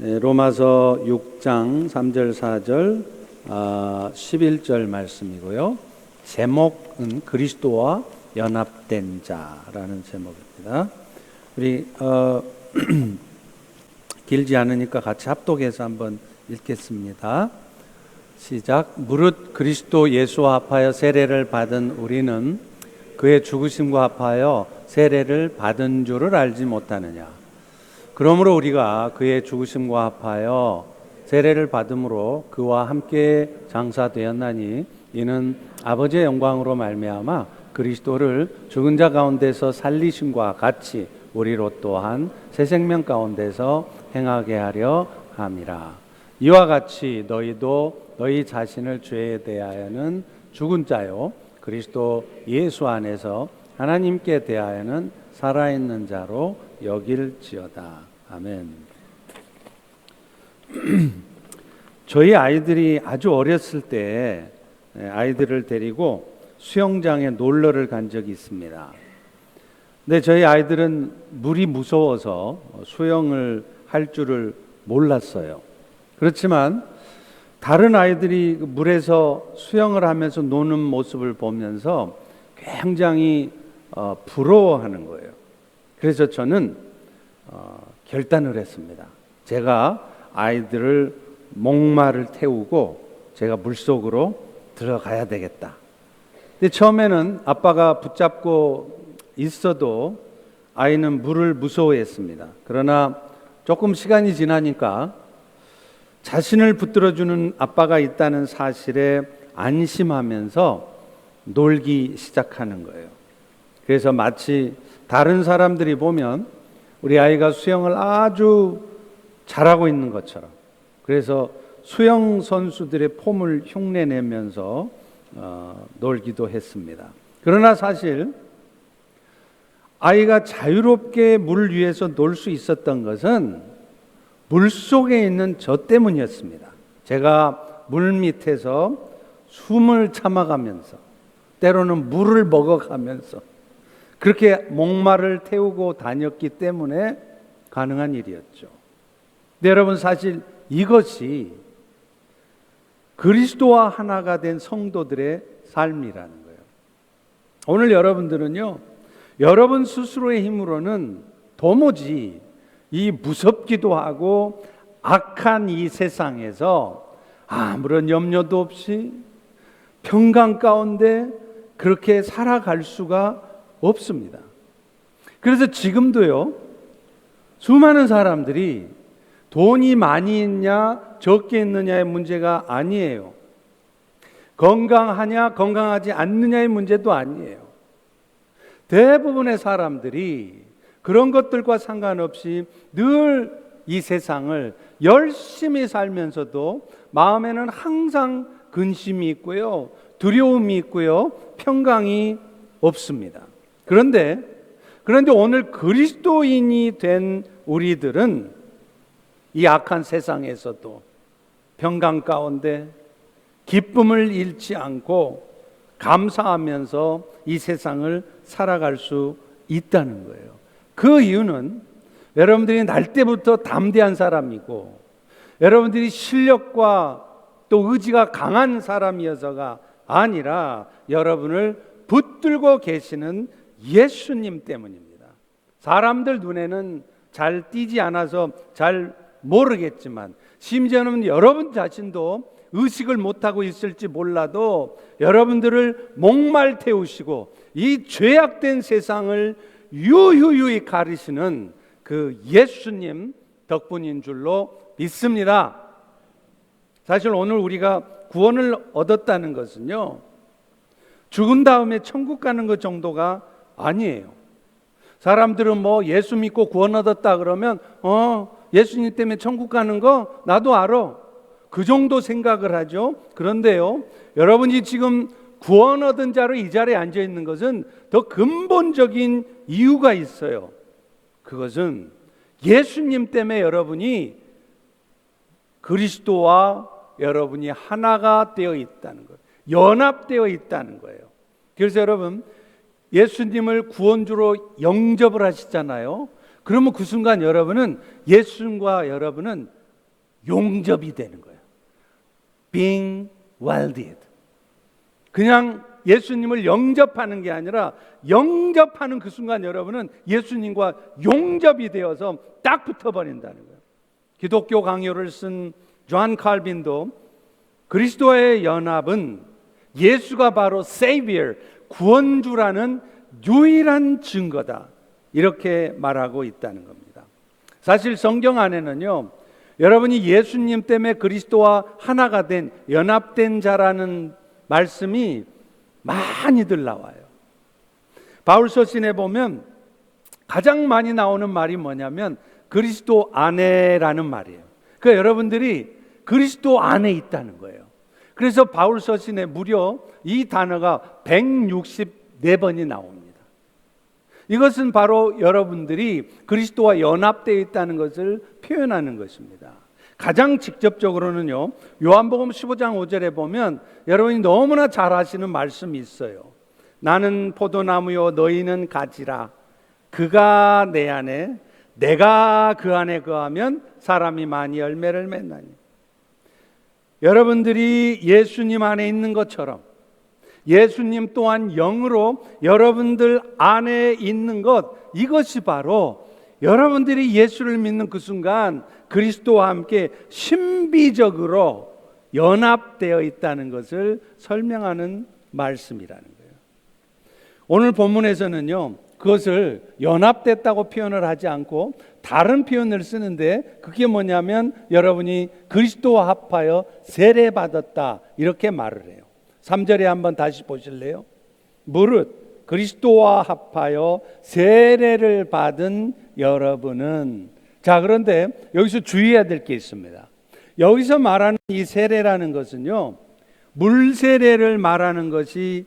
로마서 6장 3절 4절 11절 말씀이고요. 제목은 그리스도와 연합된 자라는 제목입니다. 우리 길지 않으니까 같이 합독해서 한번 읽겠습니다. 시작. 무릇 그리스도 예수와 합하여 세례를 받은 우리는 그의 죽으심과 합하여 세례를 받은 줄을 알지 못하느냐. 그러므로 우리가 그의 죽으심과 합하여 세례를 받음으로 그와 함께 장사되었나니 이는 아버지의 영광으로 말미암아 그리스도를 죽은 자 가운데서 살리심과 같이 우리로 또한 새 생명 가운데서 행하게 하려 함이라. 이와 같이 너희도 너희 자신을 죄에 대하여는 죽은 자요 그리스도 예수 안에서 하나님께 대하여는 살아있는 자로 여길지어다. 아멘. 저희 아이들이 아주 어렸을 때 아이들을 데리고 수영장에 놀러를 간 적이 있습니다. 근데 저희 아이들은 물이 무서워서 수영을 할 줄을 몰랐어요. 그렇지만 다른 아이들이 물에서 수영을 하면서 노는 모습을 보면서 굉장히 부러워하는 거예요. 그래서 저는 결단을 했습니다. 제가 아이들을 목마를 태우고 제가 물속으로 들어가야 되겠다. 근데 처음에는 아빠가 붙잡고 있어도 아이는 물을 무서워했습니다. 그러나 조금 시간이 지나니까 자신을 붙들어주는 아빠가 있다는 사실에 안심하면서 놀기 시작하는 거예요. 그래서 마치 다른 사람들이 보면 우리 아이가 수영을 아주 잘하고 있는 것처럼, 그래서 수영 선수들의 폼을 흉내내면서 놀기도 했습니다. 그러나 사실 아이가 자유롭게 물 위에서 놀 수 있었던 것은 물 속에 있는 저 때문이었습니다. 제가 물 밑에서 숨을 참아가면서 때로는 물을 먹어가면서 그렇게 목마를 태우고 다녔기 때문에 가능한 일이었죠. 근데 여러분, 사실 이것이 그리스도와 하나가 된 성도들의 삶이라는 거예요. 오늘 여러분들은요, 여러분 스스로의 힘으로는 도무지 이 무섭기도 하고 악한 이 세상에서 아무런 염려도 없이 평강 가운데 그렇게 살아갈 수가 없습니다. 그래서 지금도요, 수많은 사람들이 돈이 많이 있냐 적게 있느냐의 문제가 아니에요. 건강하냐 건강하지 않느냐의 문제도 아니에요. 대부분의 사람들이 그런 것들과 상관없이 늘 이 세상을 열심히 살면서도 마음에는 항상 근심이 있고요, 두려움이 있고요, 평강이 없습니다. 그런데 오늘 그리스도인이 된 우리들은 이 악한 세상에서도 평강 가운데 기쁨을 잃지 않고 감사하면서 이 세상을 살아갈 수 있다는 거예요. 그 이유는 여러분들이 날 때부터 담대한 사람이고 여러분들이 실력과 또 의지가 강한 사람이어서가 아니라 여러분을 붙들고 계시는 예수님 때문입니다. 사람들 눈에는 잘 띄지 않아서 잘 모르겠지만, 심지어는 여러분 자신도 의식을 못하고 있을지 몰라도 여러분들을 목말 태우시고 이 죄악된 세상을 유유히 가르시는 그 예수님 덕분인 줄로 믿습니다. 사실 오늘 우리가 구원을 얻었다는 것은요, 죽은 다음에 천국 가는 것 정도가 아니에요. 사람들은 뭐 예수 믿고 구원 얻었다 그러면 예수님 때문에 천국 가는 거 나도 알아, 그 정도 생각을 하죠. 그런데요, 여러분이 지금 구원 얻은 자로 이 자리에 앉아 있는 것은 더 근본적인 이유가 있어요. 그것은 예수님 때문에 여러분이 그리스도와 여러분이 하나가 되어 있다는 거예요. 연합되어 있다는 거예요. 그래서 여러분, 예수님을 구원주로 영접을 하시잖아요. 그러면 그 순간 여러분은, 예수님과 여러분은 용접이 되는 거예요. Being welded. 그냥 예수님을 영접하는 게 아니라 영접하는 그 순간 여러분은 예수님과 용접이 되어서 딱 붙어버린다는 거예요. 기독교 강요를 쓴 존 칼빈도 그리스도의 연합은 예수가 바로 Savior, 구원주라는 유일한 증거다, 이렇게 말하고 있다는 겁니다. 사실 성경 안에는요, 여러분이 예수님 때문에 그리스도와 하나가 된, 연합된 자라는 말씀이 많이들 나와요. 바울 서신에 보면 가장 많이 나오는 말이 뭐냐면 그리스도 안에라는 말이에요. 그러니까 여러분들이 그리스도 안에 있다는 거예요. 그래서 바울 서신에 무려 이 단어가 164번이 나옵니다. 이것은 바로 여러분들이 그리스도와 연합되어 있다는 것을 표현하는 것입니다. 가장 직접적으로는요, 요한복음 15장 5절에 보면 여러분이 너무나 잘 아시는 말씀이 있어요. 나는 포도나무요 너희는 가지라. 그가 내 안에, 내가 그 안에 거하면 사람이 많이 열매를 맺나니. 여러분들이 예수님 안에 있는 것처럼 예수님 또한 영으로 여러분들 안에 있는 것, 이것이 바로 여러분들이 예수를 믿는 그 순간 그리스도와 함께 신비적으로 연합되어 있다는 것을 설명하는 말씀이라는 거예요. 오늘 본문에서는요, 그것을 연합됐다고 표현을 하지 않고 다른 표현을 쓰는데, 그게 뭐냐면 여러분이 그리스도와 합하여 세례받았다, 이렇게 말을 해요. 3절에 한번 다시 보실래요? 무릇 그리스도와 합하여 세례를 받은 여러분은. 자, 그런데 여기서 주의해야 될 게 있습니다. 여기서 말하는 이 세례라는 것은요, 물 세례를 말하는 것이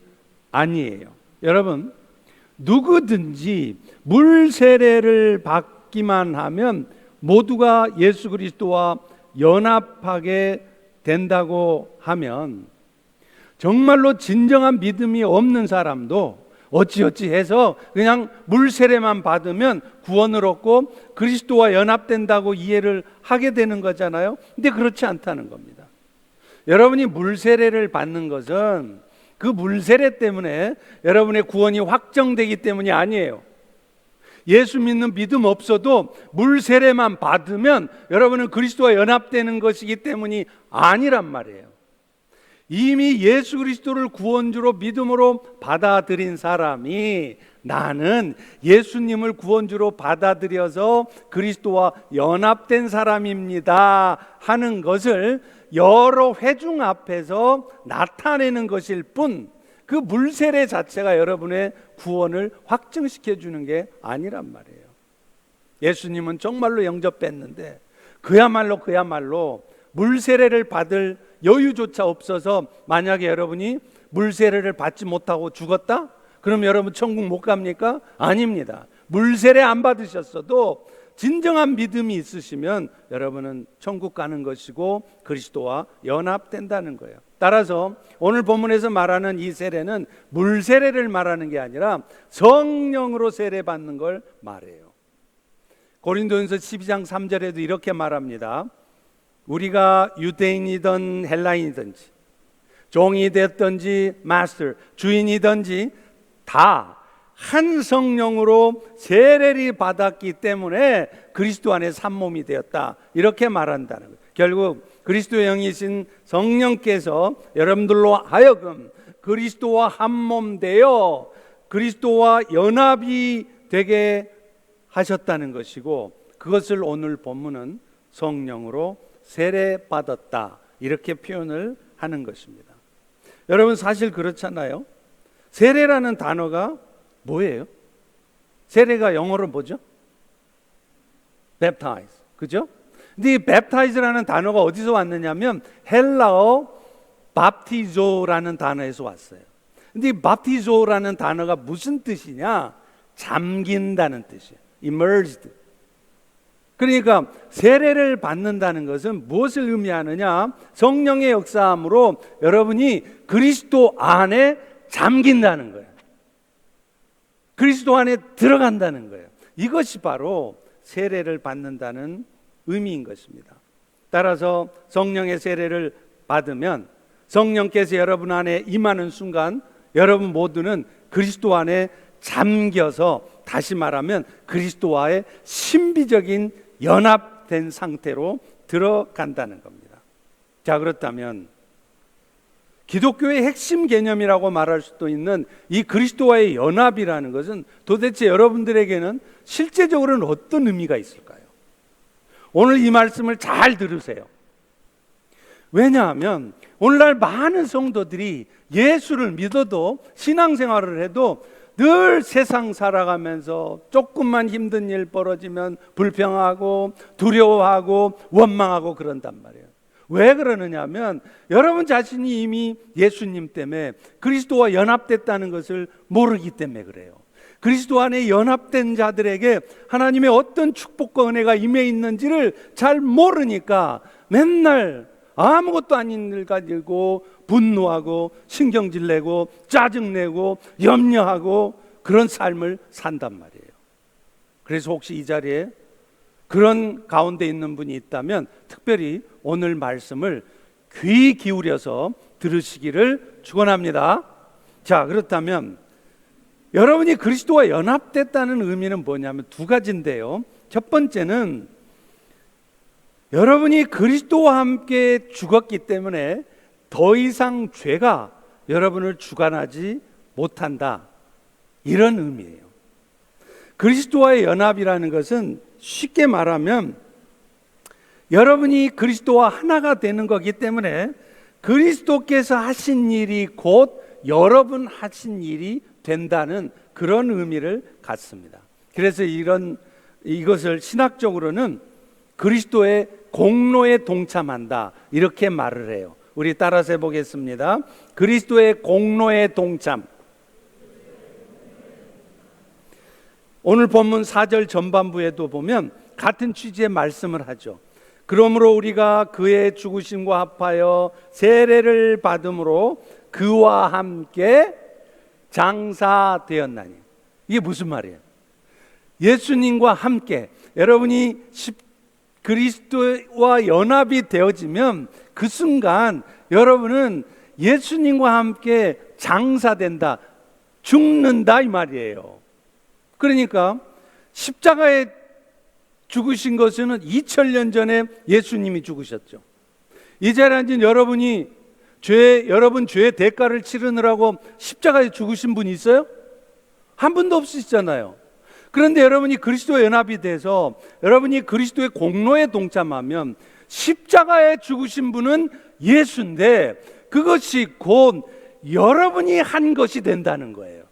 아니에요. 여러분, 누구든지 물 세례를 받기만 하면 모두가 예수 그리스도와 연합하게 된다고 하면, 정말로 진정한 믿음이 없는 사람도 어찌어찌 해서 그냥 물 세례만 받으면 구원을 얻고 그리스도와 연합된다고 이해를 하게 되는 거잖아요. 근데 그렇지 않다는 겁니다. 여러분이 물 세례를 받는 것은 그 물 세례 때문에 여러분의 구원이 확정되기 때문이 아니에요. 예수 믿는 믿음 없어도 물 세례만 받으면 여러분은 그리스도와 연합되는 것이기 때문이 아니란 말이에요. 이미 예수 그리스도를 구원주로 믿음으로 받아들인 사람이 나는 예수님을 구원주로 받아들여서 그리스도와 연합된 사람입니다 하는 것을 여러 회중 앞에서 나타내는 것일 뿐, 그 물세례 자체가 여러분의 구원을 확증시켜 주는 게 아니란 말이에요. 예수님은 정말로 영접했는데 그야말로 물세례를 받을 여유조차 없어서 만약에 여러분이 물세례를 받지 못하고 죽었다? 그럼 여러분 천국 못 갑니까? 아닙니다. 물세례 안 받으셨어도 진정한 믿음이 있으시면 여러분은 천국 가는 것이고 그리스도와 연합된다는 거예요. 따라서 오늘 본문에서 말하는 이 세례는 물세례를 말하는 게 아니라 성령으로 세례받는 걸 말해요. 고린도전서 12장 3절에도 이렇게 말합니다. 우리가 유대인이든 헬라인이든지 종이 됐든지 마스터, 주인이든지 다 한 성령으로 세례를 받았기 때문에 그리스도 안에 산몸이 되었다, 이렇게 말한다는 거예요. 결국 그리스도의 영이신 성령께서 여러분들로 하여금 그리스도와 한몸 되어 그리스도와 연합이 되게 하셨다는 것이고, 그것을 오늘 본문은 성령으로 세례받았다, 이렇게 표현을 하는 것입니다. 여러분, 사실 그렇잖아요. 세례라는 단어가 뭐예요? 세례가 영어로 뭐죠? baptize, 그죠? 근데 이 baptize라는 단어가 어디서 왔느냐면 헬라어 baptizo라는 단어에서 왔어요. 근데 이 baptizo라는 단어가 무슨 뜻이냐? 잠긴다는 뜻이에요. immersed. 그러니까 세례를 받는다는 것은 무엇을 의미하느냐? 성령의 역사함으로 여러분이 그리스도 안에 잠긴다는 거예요. 그리스도 안에 들어간다는 거예요. 이것이 바로 세례를 받는다는 의미인 것입니다. 따라서 성령의 세례를 받으면 성령께서 여러분 안에 임하는 순간 여러분 모두는 그리스도 안에 잠겨서, 다시 말하면 그리스도와의 신비적인 연합된 상태로 들어간다는 겁니다. 자, 그렇다면 기독교의 핵심 개념이라고 말할 수도 있는 이 그리스도와의 연합이라는 것은 도대체 여러분들에게는 실제적으로는 어떤 의미가 있을까요? 오늘 이 말씀을 잘 들으세요. 왜냐하면 오늘날 많은 성도들이 예수를 믿어도, 신앙생활을 해도 늘 세상 살아가면서 조금만 힘든 일 벌어지면 불평하고 두려워하고 원망하고 그런단 말이에요. 왜 그러느냐 하면 여러분 자신이 이미 예수님 때문에 그리스도와 연합됐다는 것을 모르기 때문에 그래요. 그리스도 안에 연합된 자들에게 하나님의 어떤 축복과 은혜가 임해 있는지를 잘 모르니까 맨날 아무것도 아닌 일 가지고 분노하고 신경질 내고 짜증내고 염려하고 그런 삶을 산단 말이에요. 그래서 혹시 이 자리에 그런 가운데 있는 분이 있다면 특별히 오늘 말씀을 귀 기울여서 들으시기를 축원합니다. 자, 그렇다면 여러분이 그리스도와 연합됐다는 의미는 뭐냐면 두 가지인데요. 첫 번째는 여러분이 그리스도와 함께 죽었기 때문에 더 이상 죄가 여러분을 주관하지 못한다, 이런 의미예요. 그리스도와의 연합이라는 것은 쉽게 말하면 여러분이 그리스도와 하나가 되는 거기 때문에 그리스도께서 하신 일이 곧 여러분 하신 일이 된다는 그런 의미를 갖습니다. 그래서 이것을 신학적으로는 그리스도의 공로에 동참한다, 이렇게 말을 해요. 우리 따라서 해보겠습니다. 그리스도의 공로에 동참. 오늘 본문 4절 전반부에도 보면 같은 취지의 말씀을 하죠. 그러므로 우리가 그의 죽으심과 합하여 세례를 받음으로 그와 함께 장사되었나니. 이게 무슨 말이에요? 예수님과 함께 여러분이 그리스도와 연합이 되어지면 그 순간 여러분은 예수님과 함께 장사된다, 죽는다, 이 말이에요. 그러니까 십자가에 죽으신 것은 2000년 전에 예수님이 죽으셨죠. 이 자리에 앉은 여러분이 여러분 죄의 대가를 치르느라고 십자가에 죽으신 분이 있어요? 한 분도 없으시잖아요. 그런데 여러분이 그리스도에 연합이 돼서 여러분이 그리스도의 공로에 동참하면 십자가에 죽으신 분은 예수인데 그것이 곧 여러분이 한 것이 된다는 거예요.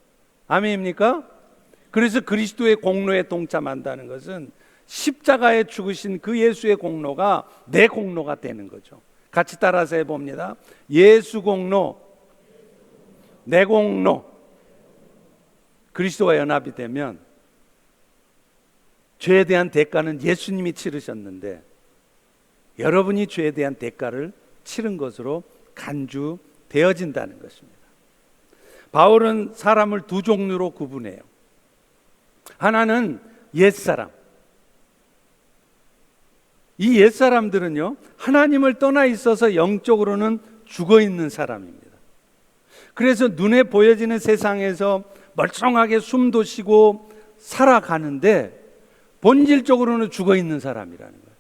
아멘입니까? 그래서 그리스도의 공로에 동참한다는 것은 십자가에 죽으신 그 예수의 공로가 내 공로가 되는 거죠. 같이 따라서 해봅니다. 예수 공로, 내 공로. 그리스도와 연합이 되면 죄에 대한 대가는 예수님이 치르셨는데 여러분이 죄에 대한 대가를 치른 것으로 간주되어진다는 것입니다. 바울은 사람을 두 종류로 구분해요. 하나는 옛사람. 이 옛사람들은요, 하나님을 떠나 있어서 영적으로는 죽어 있는 사람입니다. 그래서 눈에 보여지는 세상에서 멀쩡하게 숨도 쉬고 살아가는데 본질적으로는 죽어 있는 사람이라는 거예요.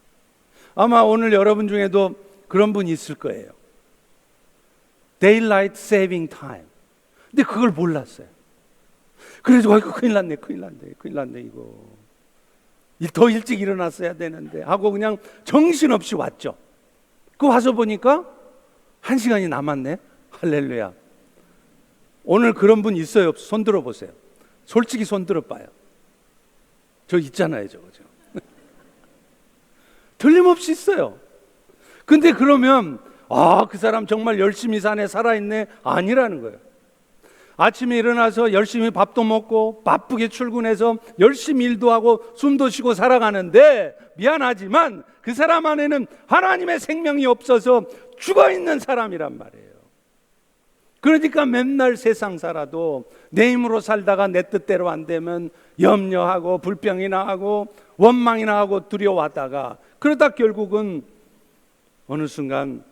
아마 오늘 여러분 중에도 그런 분이 있을 거예요. Daylight saving time. 근데 그걸 몰랐어요. 그래서 아이고 큰일 났네 이거. 더 일찍 일어났어야 되는데 하고 그냥 정신없이 왔죠. 그 와서 보니까 1시간이 남았네. 할렐루야. 오늘 그런 분 있어요? 없어요? 손 들어보세요. 솔직히 손 들어봐요. 저 있잖아요, 저거. 틀림없이 있어요. 근데 그러면 그 사람 정말 열심히 사네, 살아있네, 아니라는 거예요. 아침에 일어나서 열심히 밥도 먹고 바쁘게 출근해서 열심히 일도 하고 숨도 쉬고 살아가는데 미안하지만 그 사람 안에는 하나님의 생명이 없어서 죽어있는 사람이란 말이에요. 그러니까 맨날 세상 살아도 내 힘으로 살다가 내 뜻대로 안 되면 염려하고 불평이나 하고 원망이나 하고 두려워하다가 그러다 결국은 어느 순간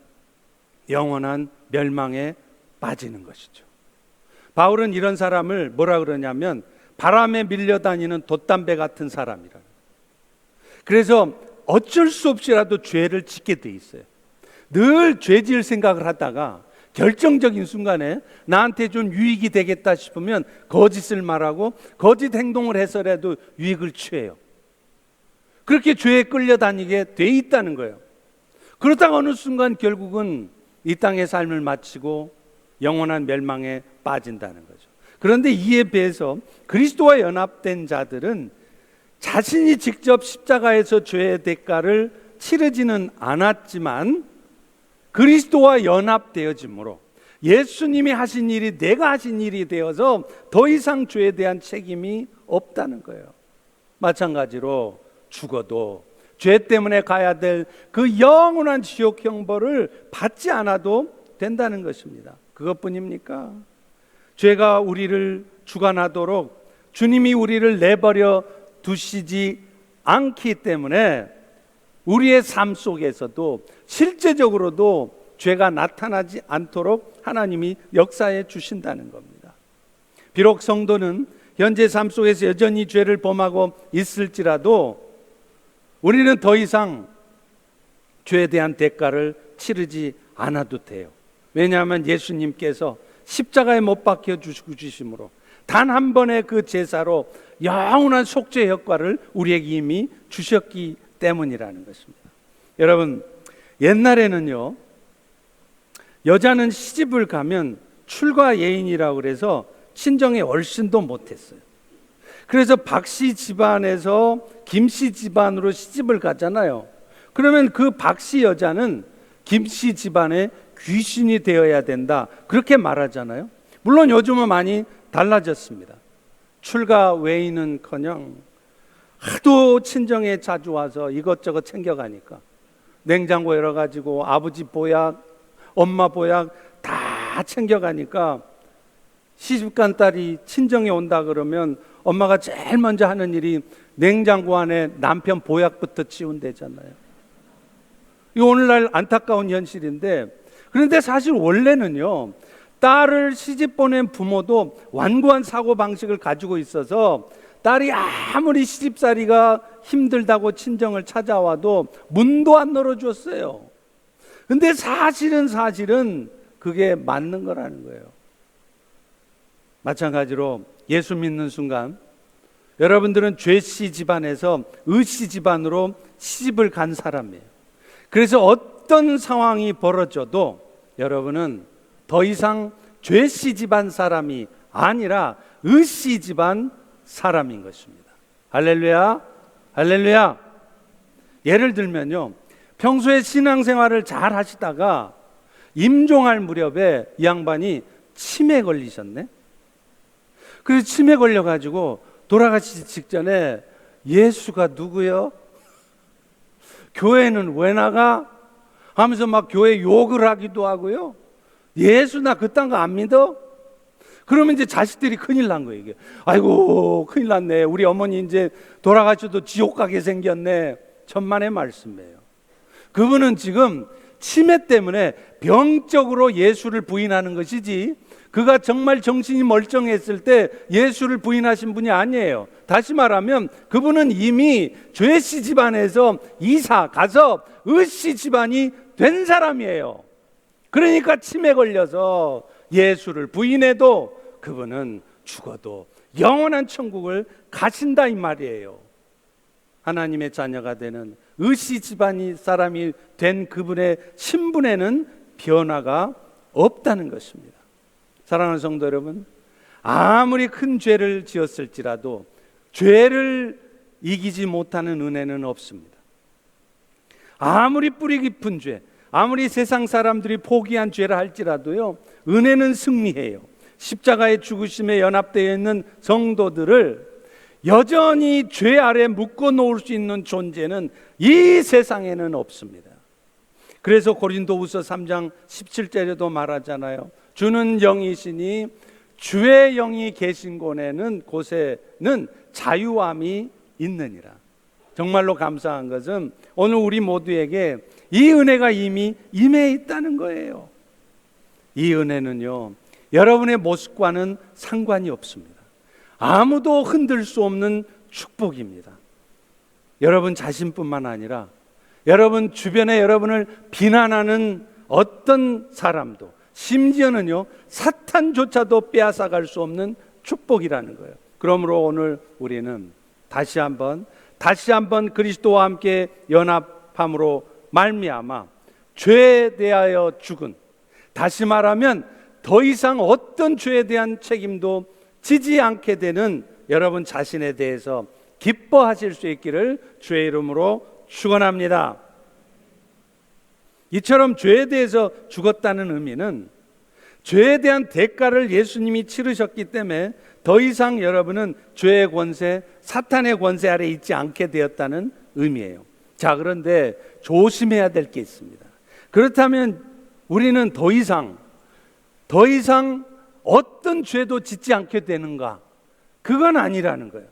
영원한 멸망에 빠지는 것이죠. 바울은 이런 사람을 뭐라 그러냐면 바람에 밀려다니는 돛담배 같은 사람이라. 그래서 어쩔 수 없이라도 죄를 짓게 돼 있어요. 늘 죄 지을 생각을 하다가 결정적인 순간에 나한테 좀 유익이 되겠다 싶으면 거짓을 말하고 거짓 행동을 해서라도 유익을 취해요. 그렇게 죄에 끌려다니게 돼 있다는 거예요. 그러다가 어느 순간 결국은 이 땅의 삶을 마치고 영원한 멸망에 빠진다는 거죠. 그런데 이에 비해서 그리스도와 연합된 자들은 자신이 직접 십자가에서 죄의 대가를 치르지는 않았지만 그리스도와 연합되어짐으로 예수님이 하신 일이 내가 하신 일이 되어서 더 이상 죄에 대한 책임이 없다는 거예요. 마찬가지로 죽어도 죄 때문에 가야 될 그 영원한 지옥 형벌을 받지 않아도 된다는 것입니다. 그것뿐입니까? 죄가 우리를 주관하도록 주님이 우리를 내버려 두시지 않기 때문에 우리의 삶 속에서도 실제적으로도 죄가 나타나지 않도록 하나님이 역사해 주신다는 겁니다. 비록 성도는 현재 삶 속에서 여전히 죄를 범하고 있을지라도 우리는 더 이상 죄에 대한 대가를 치르지 않아도 돼요. 왜냐하면 예수님께서 십자가에 못 박혀 주심으로 단 한 번의 그 제사로 영원한 속죄 효과를 우리에게 이미 주셨기 때문이라는 것입니다. 여러분, 옛날에는요, 여자는 시집을 가면 출가 예인이라고 그래서 친정에 얼씬도 못했어요. 그래서 박씨 집안에서 김씨 집안으로 시집을 가잖아요. 그러면 그 박씨 여자는 김씨 집안의 귀신이 되어야 된다, 그렇게 말하잖아요. 물론 요즘은 많이 달라졌습니다. 출가 외인은커녕 하도 친정에 자주 와서 이것저것 챙겨가니까 냉장고 열어가지고 아버지 보약, 엄마 보약 다 챙겨가니까 시집간 딸이 친정에 온다 그러면 엄마가 제일 먼저 하는 일이 냉장고 안에 남편 보약부터 치운대잖아요. 이 오늘날 안타까운 현실인데, 그런데 사실 원래는요, 딸을 시집 보낸 부모도 완고한 사고방식을 가지고 있어서 딸이 아무리 시집살이가 힘들다고 친정을 찾아와도 문도 안 열어줬어요. 근데 사실은 그게 맞는 거라는 거예요. 마찬가지로 예수 믿는 순간 여러분들은 죄씨 집안에서 의씨 집안으로 시집을 간 사람이에요. 그래서 어떤 상황이 벌어져도 여러분은 더 이상 죄씨 집안 사람이 아니라 의씨 집안 사람인 것입니다. 할렐루야, 할렐루야. 예를 들면요, 평소에 신앙생활을 잘 하시다가 임종할 무렵에 이 양반이 치매 걸리셨네. 그래서 치매 걸려가지고 돌아가시기 직전에 예수가 누구요? 교회는 왜 나가? 하면서 막 교회 욕을 하기도 하고요. 예수 나 그딴 거 안 믿어? 그러면 이제 자식들이 큰일 난 거예요. 이게. 아이고 큰일 났네. 우리 어머니 이제 돌아가셔도 지옥 가게 생겼네. 천만의 말씀이에요. 그분은 지금 치매 때문에 병적으로 예수를 부인하는 것이지, 그가 정말 정신이 멀쩡했을 때 예수를 부인하신 분이 아니에요. 다시 말하면 그분은 이미 죄씨 집안에서 이사 가서 의씨 집안이 된 사람이에요. 그러니까 치매 걸려서 예수를 부인해도 그분은 죽어도 영원한 천국을 가신다 이 말이에요. 하나님의 자녀가 되는 의씨 집안이 사람이 된 그분의 신분에는 변화가 없다는 것입니다. 사랑하는 성도 여러분, 아무리 큰 죄를 지었을지라도 죄를 이기지 못하는 은혜는 없습니다. 아무리 뿌리 깊은 죄, 아무리 세상 사람들이 포기한 죄를 할지라도요, 은혜는 승리해요. 십자가의 죽으심에 연합되어 있는 성도들을 여전히 죄 아래 묶어 놓을 수 있는 존재는 이 세상에는 없습니다. 그래서 고린도후서 3장 17절에도 말하잖아요. 주는 영이시니 주의 영이 계신 곳에는 자유함이 있느니라. 정말로 감사한 것은 오늘 우리 모두에게 이 은혜가 이미 임해 있다는 거예요. 이 은혜는요, 여러분의 모습과는 상관이 없습니다. 아무도 흔들 수 없는 축복입니다. 여러분 자신뿐만 아니라 여러분 주변에 여러분을 비난하는 어떤 사람도, 심지어는요 사탄조차도 빼앗아갈 수 없는 축복이라는 거예요. 그러므로 오늘 우리는 다시 한번 그리스도와 함께 연합함으로 말미암아 죄에 대하여 죽은, 다시 말하면 더 이상 어떤 죄에 대한 책임도 지지 않게 되는 여러분 자신에 대해서 기뻐하실 수 있기를 주의 이름으로 축원합니다. 이처럼 죄에 대해서 죽었다는 의미는 죄에 대한 대가를 예수님이 치르셨기 때문에 더 이상 여러분은 죄의 권세, 사탄의 권세 아래 있지 않게 되었다는 의미예요. 자, 그런데 조심해야 될 게 있습니다. 그렇다면 우리는 더 이상 어떤 죄도 짓지 않게 되는가? 그건 아니라는 거예요.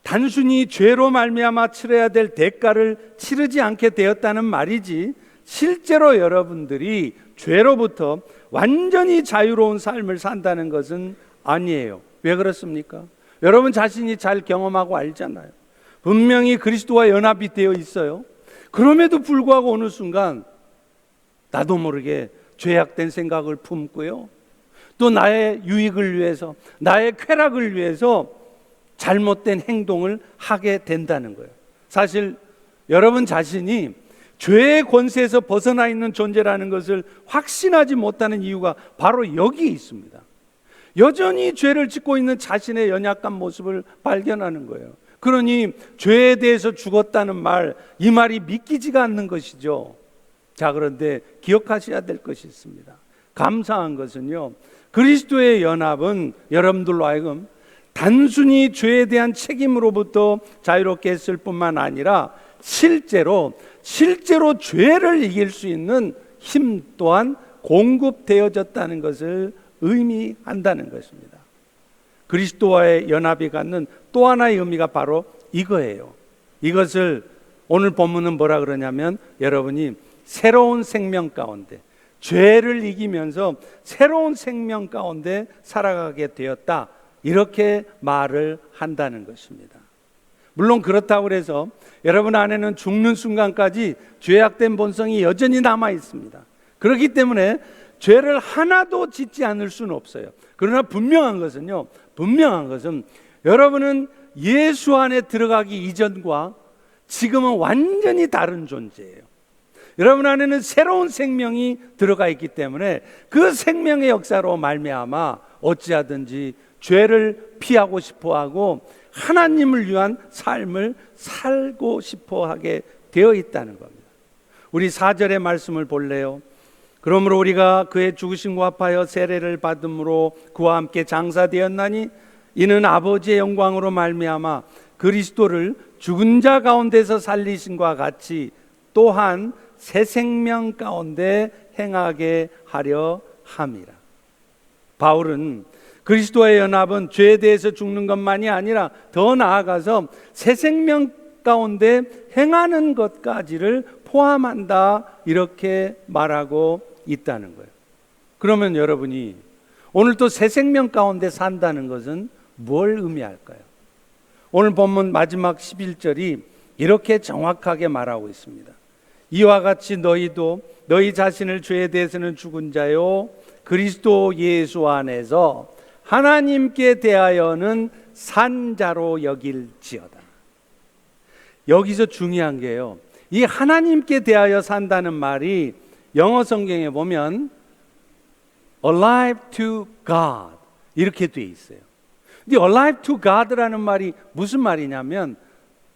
단순히 죄로 말미암아 치러야 될 대가를 치르지 않게 되었다는 말이지, 실제로 여러분들이 죄로부터 완전히 자유로운 삶을 산다는 것은 아니에요. 왜 그렇습니까? 여러분 자신이 잘 경험하고 알잖아요. 분명히 그리스도와 연합이 되어 있어요. 그럼에도 불구하고 어느 순간 나도 모르게 죄악된 생각을 품고요, 또 나의 유익을 위해서, 나의 쾌락을 위해서 잘못된 행동을 하게 된다는 거예요. 사실 여러분 자신이 죄의 권세에서 벗어나 있는 존재라는 것을 확신하지 못하는 이유가 바로 여기 있습니다. 여전히 죄를 짓고 있는 자신의 연약한 모습을 발견하는 거예요. 그러니 죄에 대해서 죽었다는 말, 이 말이 믿기지가 않는 것이죠. 자, 그런데 기억하셔야 될 것이 있습니다. 감사한 것은요, 그리스도의 연합은 여러분들로 하여금 단순히 죄에 대한 책임으로부터 자유롭게 했을 뿐만 아니라 실제로 죄를 이길 수 있는 힘 또한 공급되어졌다는 것을 의미한다는 것입니다. 그리스도와의 연합이 갖는 또 하나의 의미가 바로 이거예요. 이것을 오늘 본문은 뭐라 그러냐면, 여러분이 새로운 생명 가운데, 죄를 이기면서 새로운 생명 가운데 살아가게 되었다, 이렇게 말을 한다는 것입니다. 물론 그렇다고 해서 여러분 안에는 죽는 순간까지 죄악된 본성이 여전히 남아 있습니다. 그렇기 때문에 죄를 하나도 짓지 않을 수는 없어요. 그러나 분명한 것은 여러분은 예수 안에 들어가기 이전과 지금은 완전히 다른 존재예요. 여러분 안에는 새로운 생명이 들어가 있기 때문에 그 생명의 역사로 말미암아 어찌하든지 죄를 피하고 싶어하고 하나님을 위한 삶을 살고 싶어하게 되어 있다는 겁니다. 우리 4절의 말씀을 볼래요? 그러므로 우리가 그의 죽으심과 합하여 세례를 받음으로 그와 함께 장사되었나니 이는 아버지의 영광으로 말미암아 그리스도를 죽은 자 가운데서 살리심과 같이 또한 새 생명 가운데 행하게 하려 함이라. 바울은 그리스도의 연합은 죄에 대해서 죽는 것만이 아니라 더 나아가서 새 생명 가운데 행하는 것까지를 포함한다, 이렇게 말하고 있다는 거예요. 그러면 여러분이 오늘 또 새 생명 가운데 산다는 것은 뭘 의미할까요? 오늘 본문 마지막 11절이 이렇게 정확하게 말하고 있습니다. 이와 같이 너희도 너희 자신을 죄에 대해서는 죽은 자요 그리스도 예수 안에서 하나님께 대하여는 산 자로 여길지어다. 여기서 중요한 게요, 이 하나님께 대하여 산다는 말이 영어 성경에 보면 alive to God 이렇게 돼 있어요. 근데 alive to God라는 말이 무슨 말이냐면,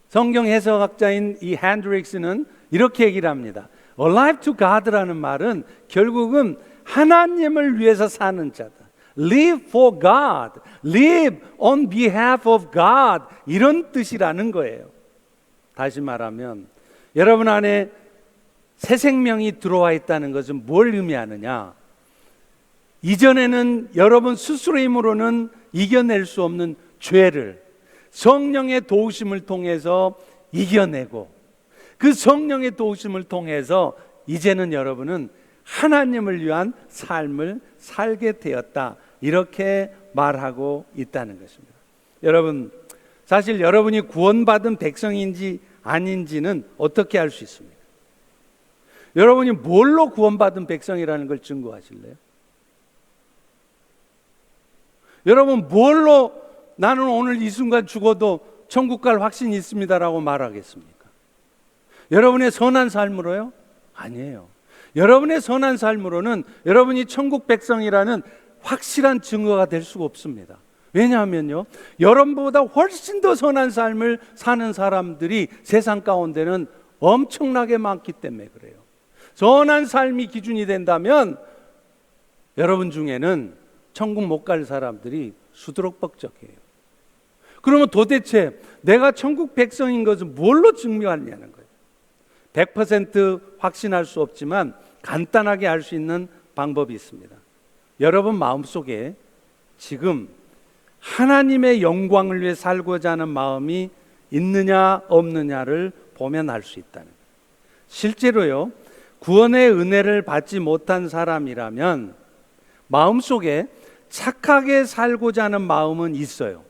성경 해석학자인 이 핸드릭스는 이렇게 얘기를 합니다. alive to God라는 말은 결국은 하나님을 위해서 사는 자다. Live for God, live on behalf of God, 이런 뜻이라는 거예요. 다시 말하면 여러분 안에 새 생명이 들어와 있다는 것은 뭘 의미하느냐? 이전에는 여러분 스스로의 힘으로는 이겨낼 수 없는 죄를, 성령의 도우심을 통해서 이겨내고, 그 성령의 도우심을 통해서 이제는 여러분은 하나님을 위한 삶을 살게 되었다, 이렇게 말하고 있다는 것입니다. 여러분, 사실 여러분이 구원받은 백성인지 아닌지는 어떻게 알 수 있습니까? 여러분이 뭘로 구원받은 백성이라는 걸 증거하실래요? 여러분, 뭘로 나는 오늘 이 순간 죽어도 천국 갈 확신이 있습니다라고 말하겠습니까? 여러분의 선한 삶으로요? 아니에요. 여러분의 선한 삶으로는 여러분이 천국 백성이라는 확실한 증거가 될 수가 없습니다. 왜냐하면요, 여러분보다 훨씬 더 선한 삶을 사는 사람들이 세상 가운데는 엄청나게 많기 때문에 그래요. 선한 삶이 기준이 된다면 여러분 중에는 천국 못 갈 사람들이 수두룩벅적해요. 그러면 도대체 내가 천국 백성인 것은 뭘로 증명하느냐는 거예요. 100% 확신할 수 없지만 간단하게 알 수 있는 방법이 있습니다. 여러분 마음속에 지금 하나님의 영광을 위해 살고자 하는 마음이 있느냐 없느냐를 보면 알 수 있다는 거예요. 실제로요, 구원의 은혜를 받지 못한 사람이라면 마음속에 착하게 살고자 하는 마음은 있어요.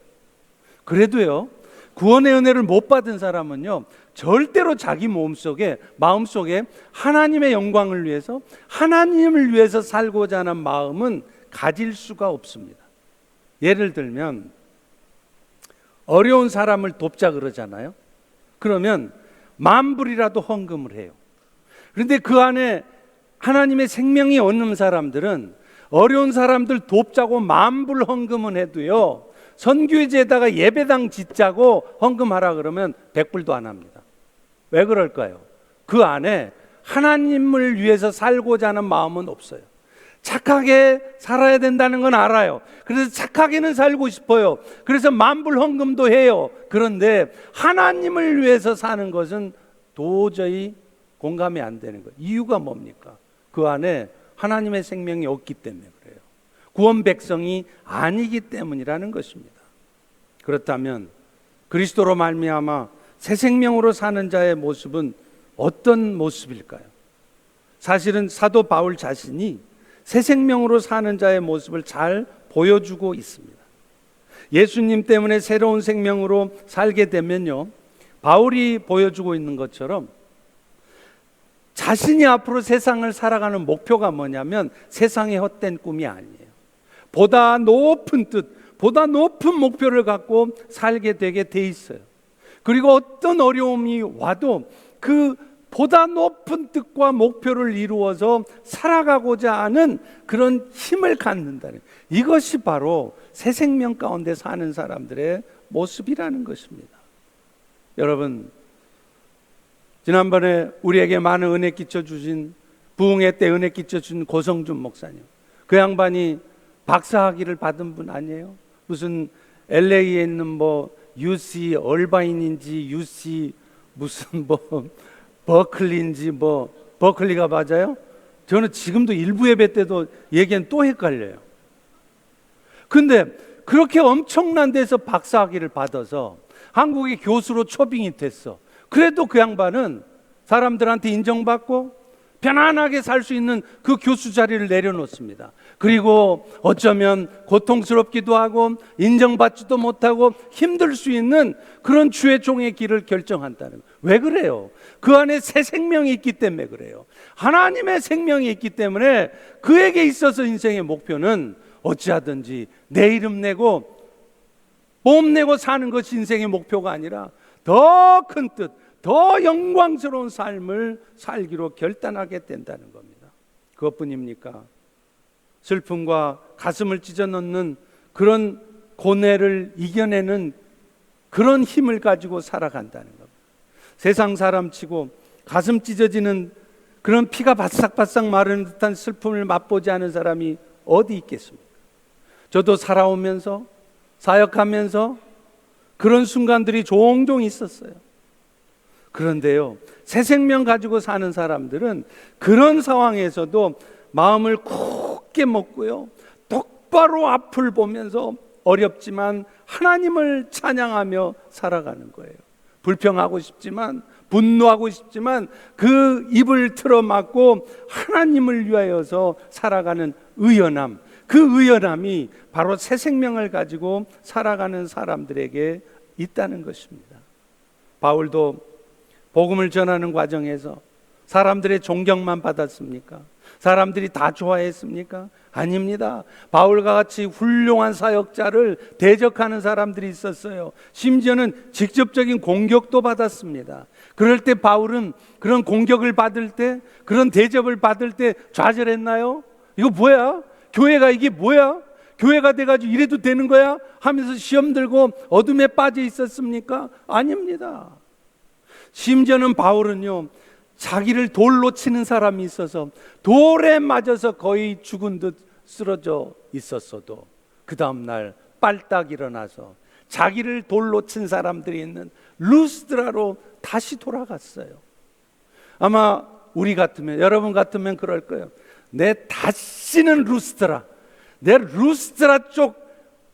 그래도요, 구원의 은혜를 못 받은 사람은요, 절대로 자기 마음속에 하나님의 영광을 위해서, 하나님을 위해서 살고자 하는 마음은 가질 수가 없습니다. 예를 들면 어려운 사람을 돕자 그러잖아요. 그러면 만불이라도 헌금을 해요. 그런데 그 안에 하나님의 생명이 없는 사람들은 어려운 사람들 돕자고 만불 헌금은 해도요, 선교제에다가 예배당 짓자고 헌금하라 그러면 100불도 안 합니다. 왜 그럴까요? 그 안에 하나님을 위해서 살고자 하는 마음은 없어요. 착하게 살아야 된다는 건 알아요. 그래서 착하게는 살고 싶어요. 그래서 만불 헌금도 해요. 그런데 하나님을 위해서 사는 것은 도저히 공감이 안 되는 거예요. 이유가 뭡니까? 그 안에 하나님의 생명이 없기 때문에 그래요. 구원 백성이 아니기 때문이라는 것입니다. 그렇다면 그리스도로 말미암아 새 생명으로 사는 자의 모습은 어떤 모습일까요? 사실은 사도 바울 자신이 새 생명으로 사는 자의 모습을 잘 보여주고 있습니다. 예수님 때문에 새로운 생명으로 살게 되면요, 바울이 보여주고 있는 것처럼 자신이 앞으로 세상을 살아가는 목표가 뭐냐면 세상의 헛된 꿈이 아니에요. 보다 높은 뜻, 보다 높은 목표를 갖고 살게 되게 돼 있어요. 그리고 어떤 어려움이 와도 그 보다 높은 뜻과 목표를 이루어서 살아가고자 하는 그런 힘을 갖는다는, 이것이 바로 새 생명 가운데 사는 사람들의 모습이라는 것입니다. 여러분, 지난번에 우리에게 많은 은혜 끼쳐주신, 부흥회 때 은혜 끼쳐준 고성준 목사님, 그 양반이 박사학위를 받은 분 아니에요? 무슨 LA에 있는 UC 얼바인인지 UC 무슨 버클리인지 버클리가 맞아요? 저는 지금도 일부 예배 때도 얘기는 또 헷갈려요. 근데 그렇게 엄청난 데서 박사학위를 받아서 한국의 교수로 초빙이 됐어. 그래도 그 양반은 사람들한테 인정받고 편안하게 살 수 있는 그 교수 자리를 내려놓습니다. 그리고 어쩌면 고통스럽기도 하고 인정받지도 못하고 힘들 수 있는 그런 주의 종의 길을 결정한다는 거예요. 왜 그래요? 그 안에 새 생명이 있기 때문에 그래요. 하나님의 생명이 있기 때문에 그에게 있어서 인생의 목표는 어찌하든지 내 이름 내고 몸 내고 사는 것이 인생의 목표가 아니라 더 큰 뜻, 더 영광스러운 삶을 살기로 결단하게 된다는 겁니다. 그것뿐입니까? 슬픔과 가슴을 찢어놓는 그런 고뇌를 이겨내는 그런 힘을 가지고 살아간다는 겁니다. 세상 사람치고 가슴 찢어지는 그런 피가 바싹바싹 마르는 듯한 슬픔을 맛보지 않은 사람이 어디 있겠습니까? 저도 살아오면서 사역하면서 그런 순간들이 종종 있었어요. 그런데요, 새 생명 가지고 사는 사람들은 그런 상황에서도 마음을 굳게 먹고요, 똑바로 앞을 보면서 어렵지만 하나님을 찬양하며 살아가는 거예요. 불평하고 싶지만, 분노하고 싶지만 그 입을 틀어막고 하나님을 위하여서 살아가는 의연함, 그 의연함이 바로 새 생명을 가지고 살아가는 사람들에게 있다는 것입니다. 바울도 복음을 전하는 과정에서 사람들의 존경만 받았습니까? 사람들이 다 좋아했습니까? 아닙니다. 바울과 같이 훌륭한 사역자를 대적하는 사람들이 있었어요. 심지어는 직접적인 공격도 받았습니다. 그럴 때 바울은 그런 공격을 받을 때, 그런 대접을 받을 때 좌절했나요? 이거 뭐야? 교회가 이게 뭐야? 교회가 돼가지고 이래도 되는 거야? 하면서 시험 들고 어둠에 빠져 있었습니까? 아닙니다. 심지어는 바울은요, 자기를 돌로 치는 사람이 있어서 돌에 맞아서 거의 죽은 듯 쓰러져 있었어도 그 다음날 빨딱 일어나서 자기를 돌로 친 사람들이 있는 루스드라로 다시 돌아갔어요. 아마 우리 같으면, 여러분 같으면 그럴 거예요. 내 다시는 루스드라, 내 루스드라 쪽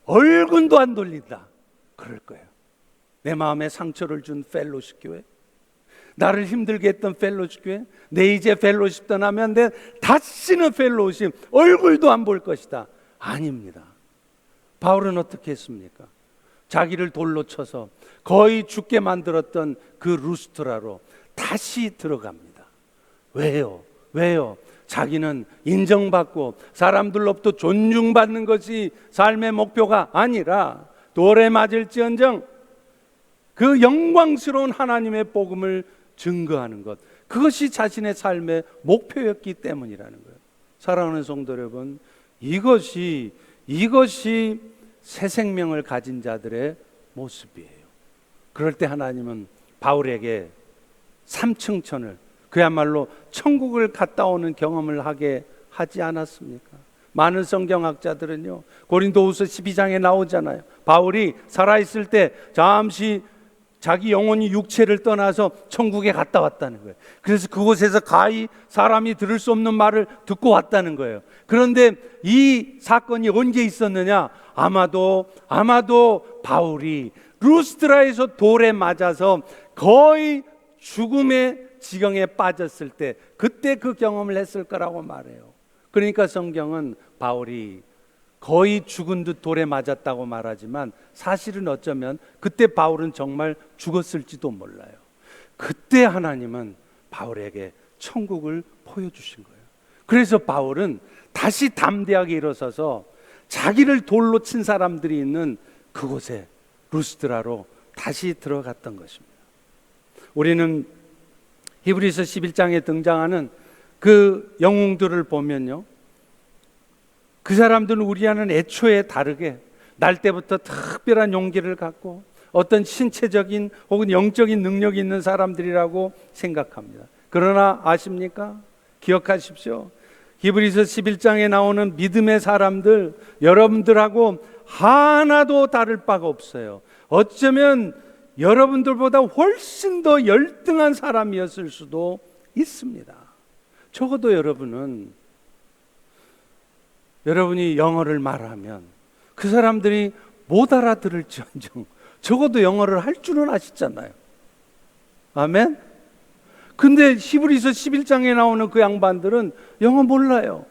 얼굴도 안 돌린다, 그럴 거예요. 내 마음에 상처를 준 펠로십 교회, 나를 힘들게 했던 펠로십 교회, 내 이제 펠로십 떠나면 내 다시는 펠로십 얼굴도 안 볼 것이다. 아닙니다. 바울은 어떻게 했습니까? 자기를 돌로 쳐서 거의 죽게 만들었던 그 루스트라로 다시 들어갑니다. 왜요? 자기는 인정받고 사람들로부터 존중받는 것이 삶의 목표가 아니라 돌에 맞을지언정 그 영광스러운 하나님의 복음을 증거하는 것, 그것이 자신의 삶의 목표였기 때문이라는 거예요. 사랑하는 성도 여러분, 이것이 새 생명을 가진 자들의 모습이에요. 그럴 때 하나님은 바울에게 삼층천을, 그야말로 천국을 갔다 오는 경험을 하게 하지 않았습니까? 많은 성경학자들은요, 고린도후서 12장에 나오잖아요. 바울이 살아있을 때 잠시 자기 영혼이 육체를 떠나서 천국에 갔다 왔다는 거예요. 그래서 그곳에서 가히 사람이 들을 수 없는 말을 듣고 왔다는 거예요. 그런데 이 사건이 언제 있었느냐? 아마도 바울이 루스드라에서 돌에 맞아서 거의 죽음의 지경에 빠졌을 때, 그때 그 경험을 했을 거라고 말해요. 그러니까 성경은 바울이 거의 죽은 듯 돌에 맞았다고 말하지만 사실은 어쩌면 그때 바울은 정말 죽었을지도 몰라요. 그때 하나님은 바울에게 천국을 보여주신 거예요. 그래서 바울은 다시 담대하게 일어서서 자기를 돌로 친 사람들이 있는 그곳에 루스드라로 다시 들어갔던 것입니다. 우리는 히브리서 11장에 등장하는 그 영웅들을 보면요, 그 사람들은 우리와는 애초에 다르게 날 때부터 특별한 용기를 갖고 어떤 신체적인 혹은 영적인 능력이 있는 사람들이라고 생각합니다. 그러나 아십니까? 기억하십시오. 히브리서 11장에 나오는 믿음의 사람들, 여러분들하고 하나도 다를 바가 없어요. 어쩌면 여러분들보다 훨씬 더 열등한 사람이었을 수도 있습니다. 적어도 여러분이 영어를 말하면 그 사람들이 못 알아들을지언정 적어도 영어를 할 줄은 아시잖아요. 아멘? 근데 히브리서 11장에 나오는 그 양반들은 영어 몰라요.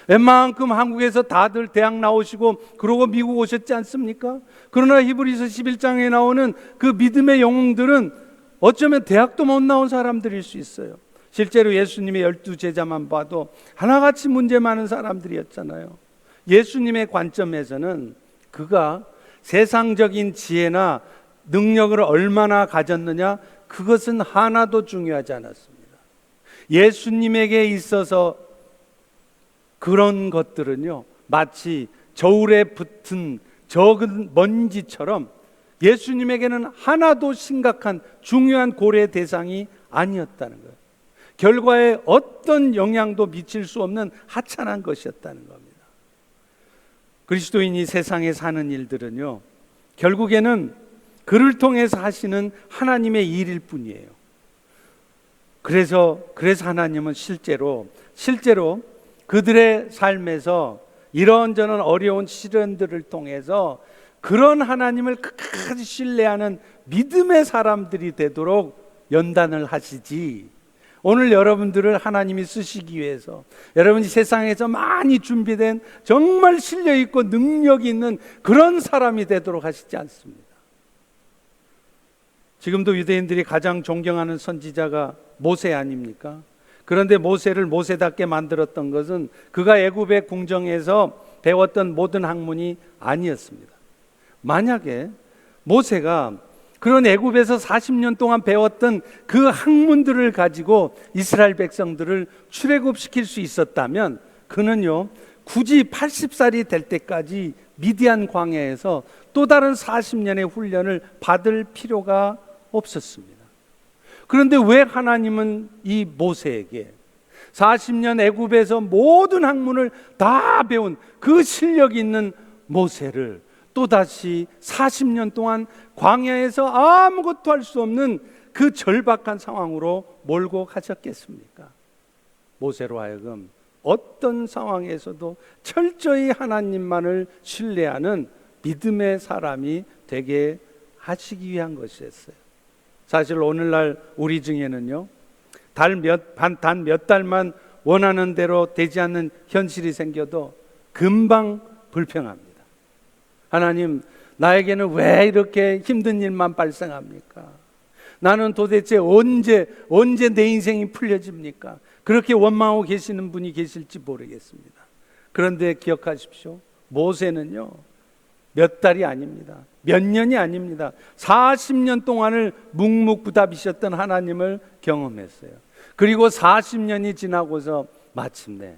웬만큼 한국에서 다들 대학 나오시고 그러고 미국 오셨지 않습니까? 그러나 히브리서 11장에 나오는 그 믿음의 영웅들은 어쩌면 대학도 못 나온 사람들일 수 있어요. 실제로 예수님의 12제자만 봐도 하나같이 문제 많은 사람들이었잖아요. 예수님의 관점에서는 그가 세상적인 지혜나 능력을 얼마나 가졌느냐, 그것은 하나도 중요하지 않았습니다. 예수님에게 있어서 그런 것들은요, 마치 저울에 붙은 적은 먼지처럼 예수님에게는 하나도 심각한 중요한 고려의 대상이 아니었다는 거예요. 결과에 어떤 영향도 미칠 수 없는 하찮은 것이었다는 겁니다. 그리스도인이 세상에 사는 일들은요, 결국에는 그를 통해서 하시는 하나님의 일일 뿐이에요. 그래서 하나님은 실제로 그들의 삶에서 이런저런 어려운 시련들을 통해서 그런 하나님을 끝까지 신뢰하는 믿음의 사람들이 되도록 연단을 하시지, 오늘 여러분들을 하나님이 쓰시기 위해서 여러분이 세상에서 많이 준비된 정말 신뢰 있고 능력이 있는 그런 사람이 되도록 하시지 않습니다. 지금도 유대인들이 가장 존경하는 선지자가 모세 아닙니까? 그런데 모세를 모세답게 만들었던 것은 그가 애굽의 궁정에서 배웠던 모든 학문이 아니었습니다. 만약에 모세가 그런 애굽에서 40년 동안 배웠던 그 학문들을 가지고 이스라엘 백성들을 출애굽시킬 수 있었다면 그는요, 굳이 80살이 될 때까지 미디안 광야에서 또 다른 40년의 훈련을 받을 필요가 없었습니다. 그런데 왜 하나님은 이 모세에게 40년 애굽에서 모든 학문을 다 배운 그 실력 있는 모세를 또다시 40년 동안 광야에서 아무것도 할 수 없는 그 절박한 상황으로 몰고 가셨겠습니까? 모세로 하여금 어떤 상황에서도 철저히 하나님만을 신뢰하는 믿음의 사람이 되게 하시기 위한 것이었어요. 사실 오늘날 우리 중에는요, 단 몇 달만 원하는 대로 되지 않는 현실이 생겨도 금방 불평합니다. 하나님, 나에게는 왜 이렇게 힘든 일만 발생합니까? 나는 도대체 언제 내 인생이 풀려집니까? 그렇게 원망하고 계시는 분이 계실지 모르겠습니다. 그런데 기억하십시오. 모세는요, 몇 달이 아닙니다. 몇 년이 아닙니다. 40년 동안을 묵묵부답이셨던 하나님을 경험했어요. 그리고 40년이 지나고서 마침내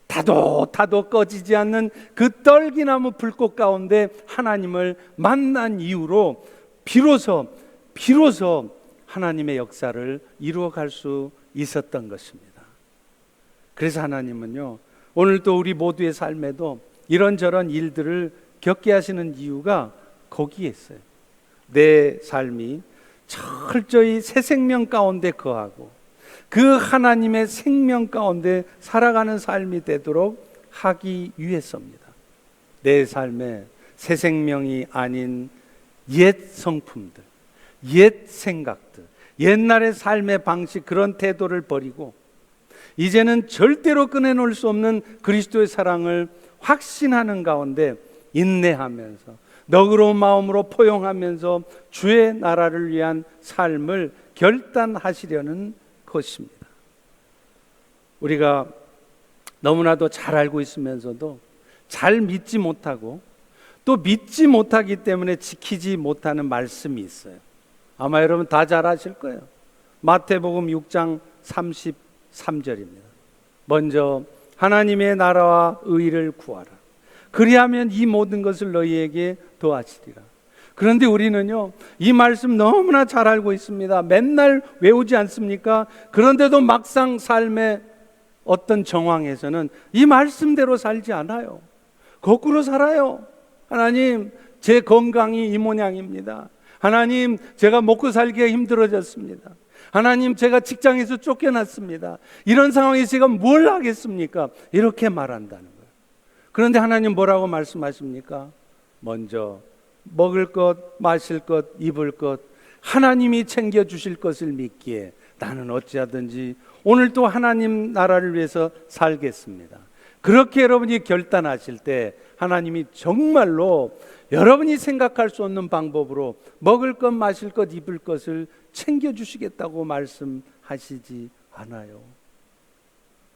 타도 꺼지지 않는 그 떨기나무 불꽃 가운데 하나님을 만난 이후로 비로소 하나님의 역사를 이루어갈 수 있었던 것입니다. 그래서 하나님은요, 오늘도 우리 모두의 삶에도 이런저런 일들을 겪게 하시는 이유가 거기에 있어요. 내 삶이 철저히 새 생명 가운데 거하고 그 하나님의 생명 가운데 살아가는 삶이 되도록 하기 위해서입니다. 내 삶에 새 생명이 아닌 옛 성품들, 옛 생각들, 옛날의 삶의 방식, 그런 태도를 버리고 이제는 절대로 꺼내놓을 수 없는 그리스도의 사랑을 확신하는 가운데 인내하면서 너그러운 마음으로 포용하면서 주의 나라를 위한 삶을 결단하시려는 것입니다. 우리가 너무나도 잘 알고 있으면서도 잘 믿지 못하고 또 믿지 못하기 때문에 지키지 못하는 말씀이 있어요. 아마 여러분 다 잘 아실 거예요. 마태복음 6장 33절입니다. 먼저 하나님의 나라와 의를 구하라. 그리하면 이 모든 것을 너희에게 더하시리라. 그런데 우리는요, 이 말씀 너무나 잘 알고 있습니다. 맨날 외우지 않습니까? 그런데도 막상 삶의 어떤 정황에서는 이 말씀대로 살지 않아요. 거꾸로 살아요. 하나님, 제 건강이 이 모양입니다. 하나님, 제가 먹고 살기가 힘들어졌습니다. 하나님, 제가 직장에서 쫓겨났습니다. 이런 상황에서 제가 뭘 하겠습니까? 이렇게 말한다는 거예요. 그런데 하나님 뭐라고 말씀하십니까? 먼저 먹을 것, 마실 것, 입을 것 하나님이 챙겨주실 것을 믿기에 나는 어찌하든지 오늘 또 하나님 나라를 위해서 살겠습니다. 그렇게 여러분이 결단하실 때 하나님이 정말로 여러분이 생각할 수 없는 방법으로 먹을 것, 마실 것, 입을 것을 챙겨주시겠다고 말씀하시지 않아요.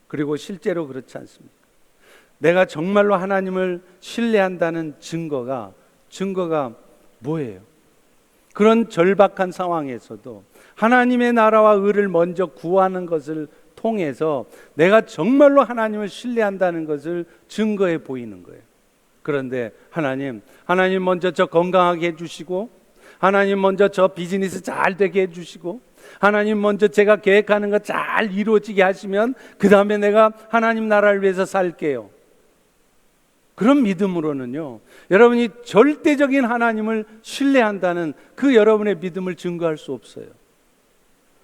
그리고 실제로 그렇지 않습니까? 내가 정말로 하나님을 신뢰한다는 증거가 뭐예요? 그런 절박한 상황에서도 하나님의 나라와 의를 먼저 구하는 것을 통해서 내가 정말로 하나님을 신뢰한다는 것을 증거해 보이는 거예요. 그런데 하나님 먼저 저 건강하게 해주시고, 하나님 먼저 저 비즈니스 잘 되게 해주시고, 하나님 먼저 제가 계획하는 거 잘 이루어지게 하시면 그 다음에 내가 하나님 나라를 위해서 살게요. 그런 믿음으로는요, 여러분이 절대적인 하나님을 신뢰한다는 그 여러분의 믿음을 증거할 수 없어요.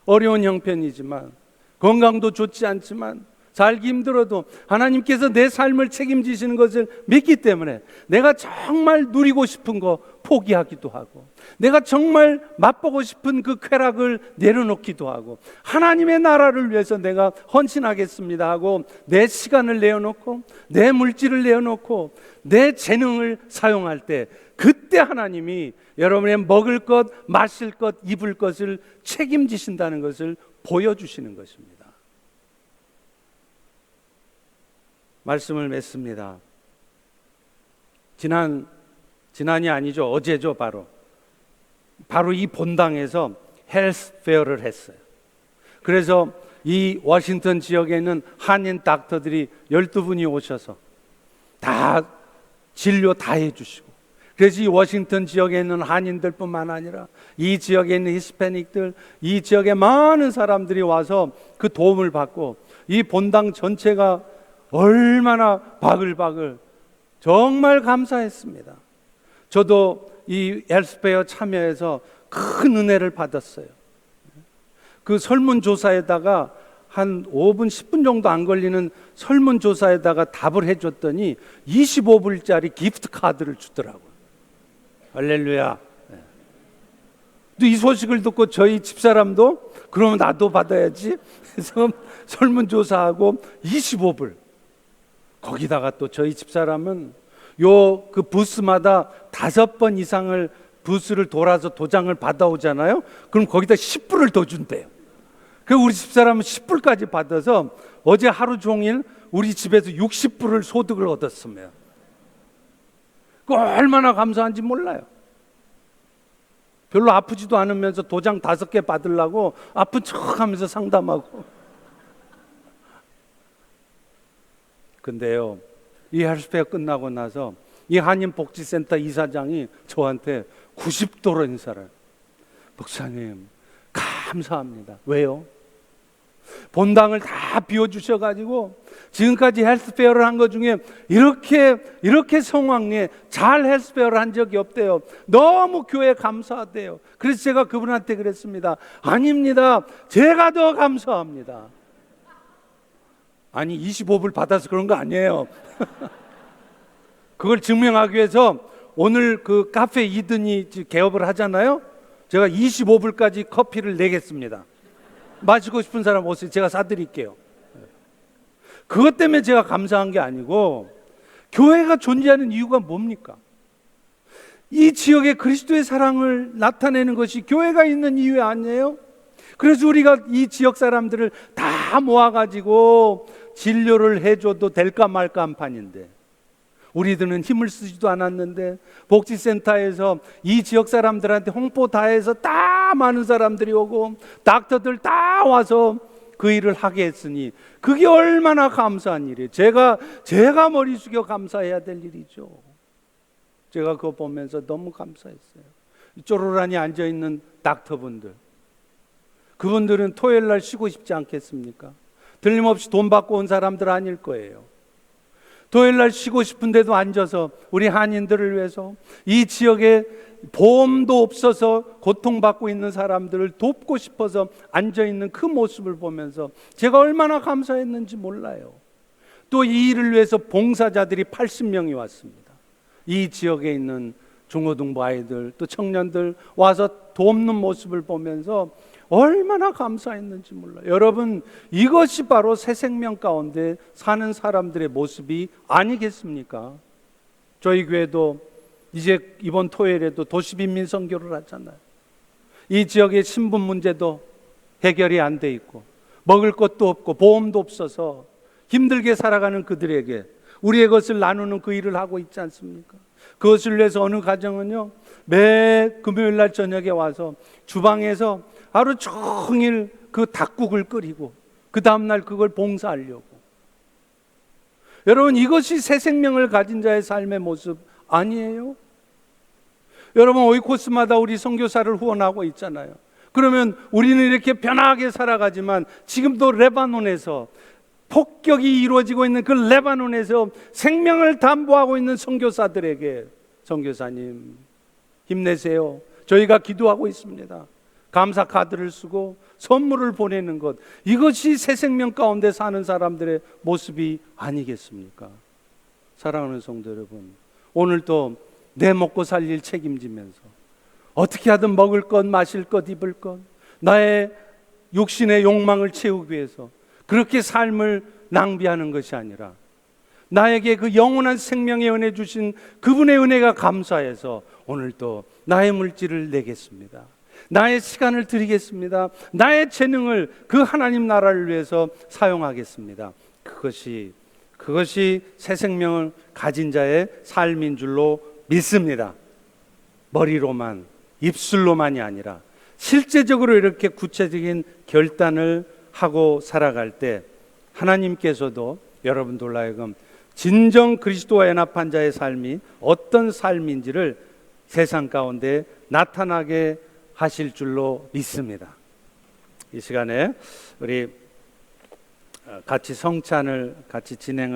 어려운 형편이지만, 건강도 좋지 않지만, 살기 힘들어도 하나님께서 내 삶을 책임지시는 것을 믿기 때문에 내가 정말 누리고 싶은 거 포기하기도 하고, 내가 정말 맛보고 싶은 그 쾌락을 내려놓기도 하고, 하나님의 나라를 위해서 내가 헌신하겠습니다 하고 내 시간을 내어놓고 내 물질을 내어놓고 내 재능을 사용할 때, 그때 하나님이 여러분의 먹을 것, 마실 것, 입을 것을 책임지신다는 것을 보여주시는 것입니다. 말씀을 맺습니다. 지난이 아니죠. 어제죠. 바로 이 본당에서 헬스 페어를 했어요. 그래서 이 워싱턴 지역에 있는 한인 닥터들이 12분이 오셔서 다 진료 다 해주시고, 그래서 이 워싱턴 지역에 있는 한인들뿐만 아니라 이 지역에 있는 히스패닉들, 이 지역의 많은 사람들이 와서 그 도움을 받고, 이 본당 전체가 얼마나 바글바글, 정말 감사했습니다. 저도 이 헬스페어 참여해서 큰 은혜를 받았어요. 그 설문조사에다가 한 5분, 10분 정도 안 걸리는 설문조사에다가 답을 해줬더니 25불짜리 기프트 카드를 주더라고요. 할렐루야. 또 이 소식을 듣고 저희 집사람도 그러면 나도 받아야지 해서 설문조사하고 25불. 거기다가 또 저희 집사람은 그 부스마다 5번 이상을 부스를 돌아서 도장을 받아오잖아요. 그럼 거기다 10불을 더 준대요. 그 우리 집사람은 10불까지 받아서 어제 하루 종일 우리 집에서 60불을 소득을 얻었으며, 그 얼마나 감사한지 몰라요. 별로 아프지도 않으면서 도장 5개 받으려고 아픈 척하면서 상담하고. 근데요, 이 헬스페어 끝나고 나서 이 한인복지센터 이사장이 저한테 90도로 인사를, 목사님 감사합니다. 왜요? 본당을 다 비워주셔가지고 지금까지 헬스페어를 한 것 중에 이렇게 성황리에 잘 헬스페어를 한 적이 없대요. 너무 교회 감사하대요. 그래서 제가 그분한테 그랬습니다. 아닙니다, 제가 더 감사합니다. 아니 25불 받아서 그런 거 아니에요. 그걸 증명하기 위해서 오늘 그 카페 이든이 개업을 하잖아요. 제가 25불까지 커피를 내겠습니다. 마시고 싶은 사람 오세요. 제가 사드릴게요. 그것 때문에 제가 감사한 게 아니고, 교회가 존재하는 이유가 뭡니까? 이 지역에 그리스도의 사랑을 나타내는 것이 교회가 있는 이유 아니에요? 그래서 우리가 이 지역 사람들을 다 모아가지고 진료를 해줘도 될까 말까 한 판인데, 우리들은 힘을 쓰지도 않았는데 복지센터에서 이 지역 사람들한테 홍보 다 해서 다 많은 사람들이 오고 닥터들 다 와서 그 일을 하게 했으니 그게 얼마나 감사한 일이에요. 제가 머리 숙여 감사해야 될 일이죠. 제가 그거 보면서 너무 감사했어요. 쪼르란히 앉아있는 닥터분들, 그분들은 토요일 날 쉬고 싶지 않겠습니까? 틀림없이 돈 받고 온 사람들 아닐 거예요. 토요일 날 쉬고 싶은데도 앉아서 우리 한인들을 위해서, 이 지역에 보험도 없어서 고통받고 있는 사람들을 돕고 싶어서 앉아있는 그 모습을 보면서 제가 얼마나 감사했는지 몰라요. 또 이 일을 위해서 봉사자들이 80명이 왔습니다. 이 지역에 있는 중고등부 아이들 또 청년들 와서 돕는 모습을 보면서 얼마나 감사했는지 몰라요. 여러분, 이것이 바로 새 생명 가운데 사는 사람들의 모습이 아니겠습니까? 저희 교회도 이제 이번 토요일에도 도시빈민 선교를 하잖아요. 이 지역의 신분 문제도 해결이 안 돼 있고 먹을 것도 없고 보험도 없어서 힘들게 살아가는 그들에게 우리의 것을 나누는 그 일을 하고 있지 않습니까? 그것을 위해서 어느 가정은요, 매 금요일 날 저녁에 와서 주방에서 하루 종일 그 닭국을 끓이고 그 다음날 그걸 봉사하려고. 여러분, 이것이 새 생명을 가진 자의 삶의 모습 아니에요? 여러분, 오이코스마다 우리 선교사를 후원하고 있잖아요. 그러면 우리는 이렇게 편하게 살아가지만 지금도 레바논에서 폭격이 이루어지고 있는 그 레바논에서 생명을 담보하고 있는 선교사들에게, 선교사님 힘내세요, 저희가 기도하고 있습니다, 감사 카드를 쓰고 선물을 보내는 것, 이것이 새 생명 가운데 사는 사람들의 모습이 아니겠습니까? 사랑하는 성도 여러분, 오늘도 내 먹고 살 일 책임지면서 어떻게 하든 먹을 것, 마실 것, 입을 것, 나의 육신의 욕망을 채우기 위해서 그렇게 삶을 낭비하는 것이 아니라 나에게 그 영원한 생명의 은혜 주신 그분의 은혜가 감사해서 오늘도 나의 물질을 내겠습니다. 나의 시간을 드리겠습니다. 나의 재능을 그 하나님 나라를 위해서 사용하겠습니다. 그것이 새 생명을 가진 자의 삶인 줄로 믿습니다. 머리로만, 입술로만이 아니라 실제적으로 이렇게 구체적인 결단을 하고 살아갈 때 하나님께서도 여러분들로 하여금 진정 그리스도와 연합한 자의 삶이 어떤 삶인지를 세상 가운데 나타나게 하실 줄로 믿습니다. 이 시간에 우리 같이 성찬을 같이 진행을